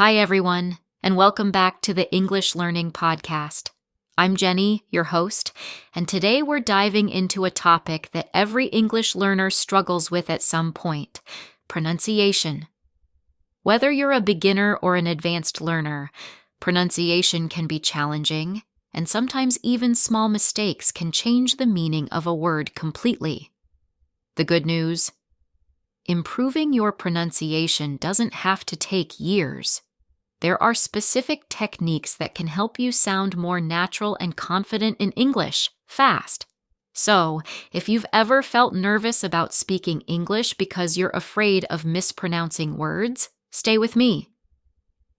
Hi, everyone, and welcome back to the English Learning Podcast. I'm Jenny, your host, and today we're diving into a topic that every English learner struggles with at some point: pronunciation. Whether you're a beginner or an advanced learner, pronunciation can be challenging, and sometimes even small mistakes can change the meaning of a word completely. The good news? Improving your pronunciation doesn't have to take years. There are specific techniques that can help you sound more natural and confident in English, fast. So, if you've ever felt nervous about speaking English because you're afraid of mispronouncing words, stay with me.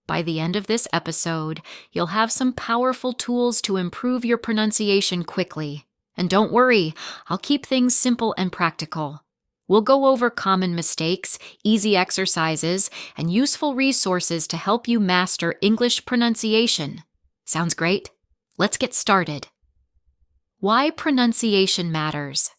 By the end of this episode, you'll have some powerful tools to improve your pronunciation quickly. And don't worry, I'll keep things simple and practical. We'll go over common mistakes, easy exercises, and useful resources to help you master English pronunciation. Sounds great? Let's get started. Why pronunciation matters.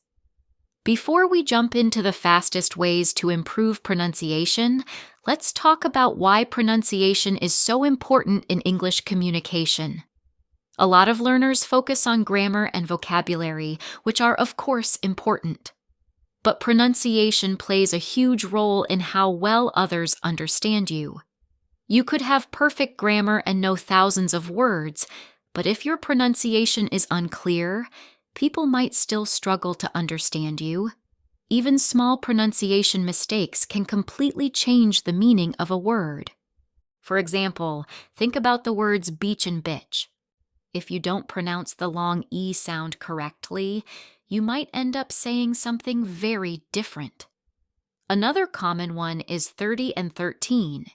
Before we jump into the fastest ways to improve pronunciation, let's talk about why pronunciation is so important in English communication. A lot of learners focus on grammar and vocabulary, which are of course important. But pronunciation plays a huge role in how well others understand you. You could have perfect grammar and know thousands of words, but if your pronunciation is unclear, people might still struggle to understand you. Even small pronunciation mistakes can completely change the meaning of a word. For example, think about the words beach and bitch. If you don't pronounce the long E sound correctly, you might end up saying something very different. Another common one is 30 and 13.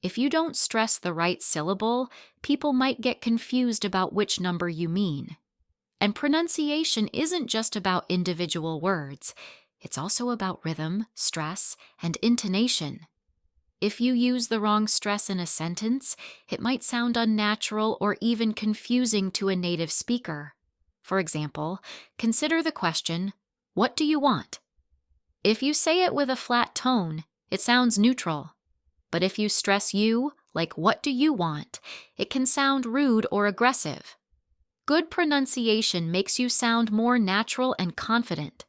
If you don't stress the right syllable, people might get confused about which number you mean. And pronunciation isn't just about individual words. It's also about rhythm, stress, and intonation. If you use the wrong stress in a sentence, it might sound unnatural or even confusing to a native speaker. For example, consider the question, "What do you want?" If you say it with a flat tone, it sounds neutral. But if you stress you, like "what do you want?" it can sound rude or aggressive. Good pronunciation makes you sound more natural and confident.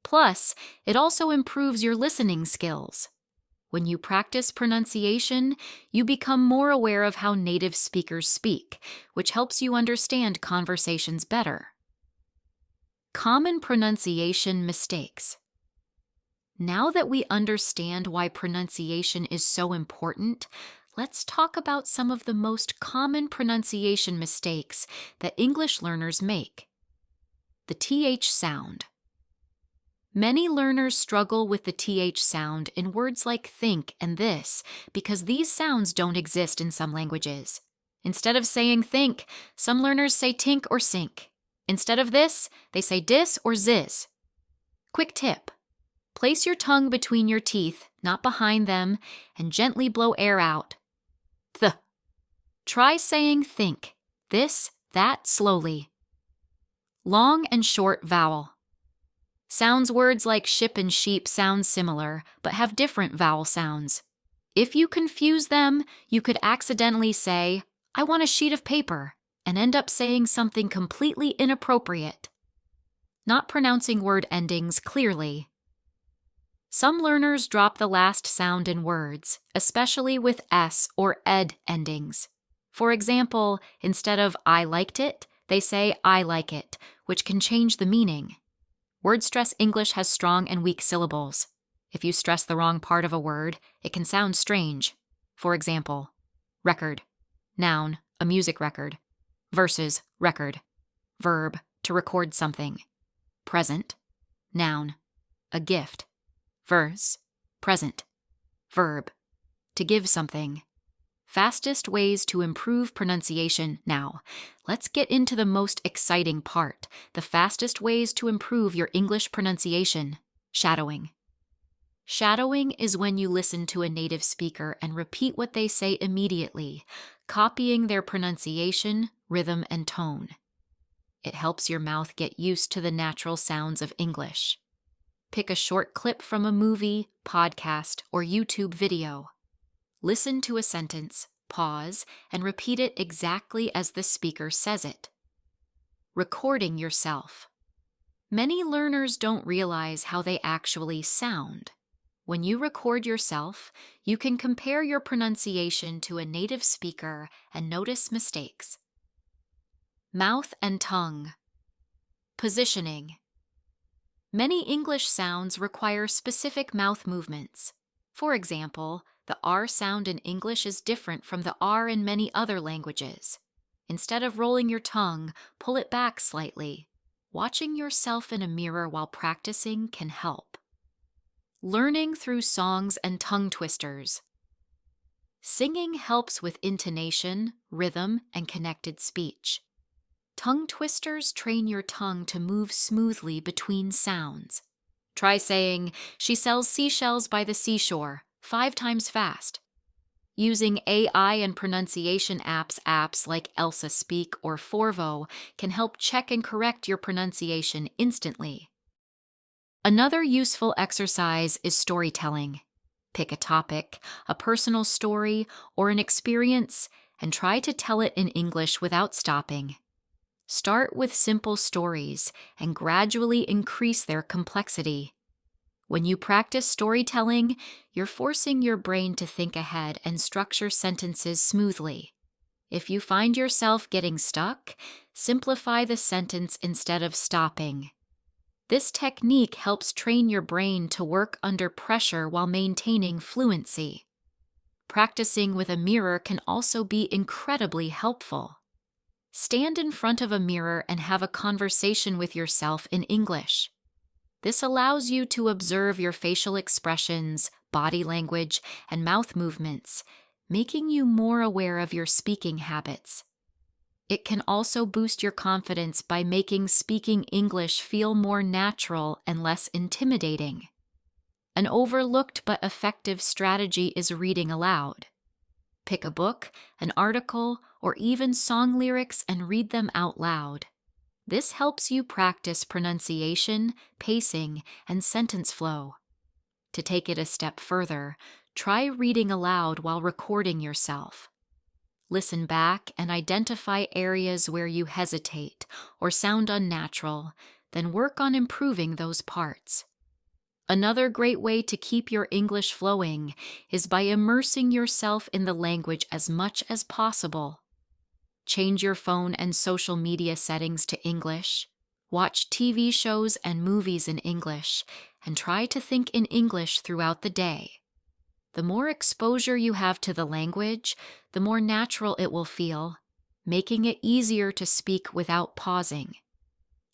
Plus, it also improves your listening skills. When you practice pronunciation, you become more aware of how native speakers speak, which helps you understand conversations better. Common pronunciation mistakes. Now that we understand why pronunciation is so important, let's talk about some of the most common pronunciation mistakes that English learners make. The TH sound. Many learners struggle with the TH sound in words like think and this because these sounds don't exist in some languages. Instead of saying think, some learners say tink or sink. Instead of this, they say dis or ziz. Quick tip. Place your tongue between your teeth, not behind them, and gently blow air out. Th. Try saying think, this, that slowly. Long and short vowel. Sounds words like ship and sheep sound similar, but have different vowel sounds. If you confuse them, you could accidentally say, "I want a sheet of paper," and end up saying something completely inappropriate. Not pronouncing word endings clearly. Some learners drop the last sound in words, especially with S or ed endings. For example, instead of "I liked it," they say "I like it," which can change the meaning. Word stress English has strong and weak syllables. If you stress the wrong part of a word, it can sound strange. For example, record, noun, a music record, versus record, verb, to record something, present, noun, a gift, verse, present, verb, to give something. Fastest ways to improve pronunciation. Now, let's get into the most exciting part, the fastest ways to improve your English pronunciation: shadowing. Shadowing is when you listen to a native speaker and repeat what they say immediately, copying their pronunciation, rhythm, and tone. It helps your mouth get used to the natural sounds of English. Pick a short clip from a movie, podcast, or YouTube video. Listen to a sentence, pause, and repeat it exactly as the speaker says it. Recording yourself. Many learners don't realize how they actually sound. When you record yourself, you can compare your pronunciation to a native speaker and notice mistakes. Mouth and tongue. Positioning. Many English sounds require specific mouth movements. For example, the R sound in English is different from the R in many other languages. Instead of rolling your tongue, pull it back slightly. Watching yourself in a mirror while practicing can help. Learning through songs and tongue twisters. Singing helps with intonation, rhythm, and connected speech. Tongue twisters train your tongue to move smoothly between sounds. Try saying, "She sells seashells by the seashore," 5 times fast. Using AI and pronunciation apps like Elsa Speak or Forvo can help check and correct your pronunciation instantly. Another useful exercise is storytelling. Pick a topic, a personal story, or an experience, and try to tell it in English without stopping. Start with simple stories and gradually increase their complexity. When you practice storytelling, you're forcing your brain to think ahead and structure sentences smoothly. If you find yourself getting stuck, simplify the sentence instead of stopping. This technique helps train your brain to work under pressure while maintaining fluency. Practicing with a mirror can also be incredibly helpful. Stand in front of a mirror and have a conversation with yourself in English. This allows you to observe your facial expressions, body language, and mouth movements, making you more aware of your speaking habits. It can also boost your confidence by making speaking English feel more natural and less intimidating. An overlooked but effective strategy is reading aloud. Pick a book, an article, or even song lyrics and read them out loud. This helps you practice pronunciation, pacing, and sentence flow. To take it a step further, try reading aloud while recording yourself. Listen back and identify areas where you hesitate or sound unnatural, then work on improving those parts. Another great way to keep your English flowing is by immersing yourself in the language as much as possible. Change your phone and social media settings to English, watch TV shows and movies in English, and try to think in English throughout the day. The more exposure you have to the language, the more natural it will feel, making it easier to speak without pausing.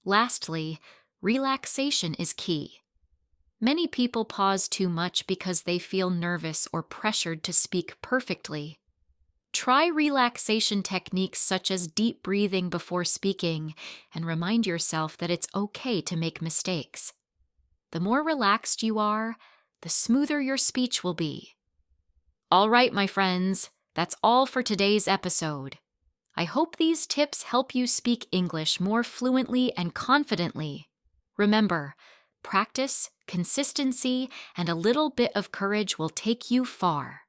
Lastly, relaxation is key. Many people pause too much because they feel nervous or pressured to speak perfectly. Try relaxation techniques such as deep breathing before speaking and remind yourself that it's okay to make mistakes. The more relaxed you are, the smoother your speech will be. All right, my friends, that's all for today's episode. I hope these tips help you speak English more fluently and confidently. Remember, practice, consistency, and a little bit of courage will take you far.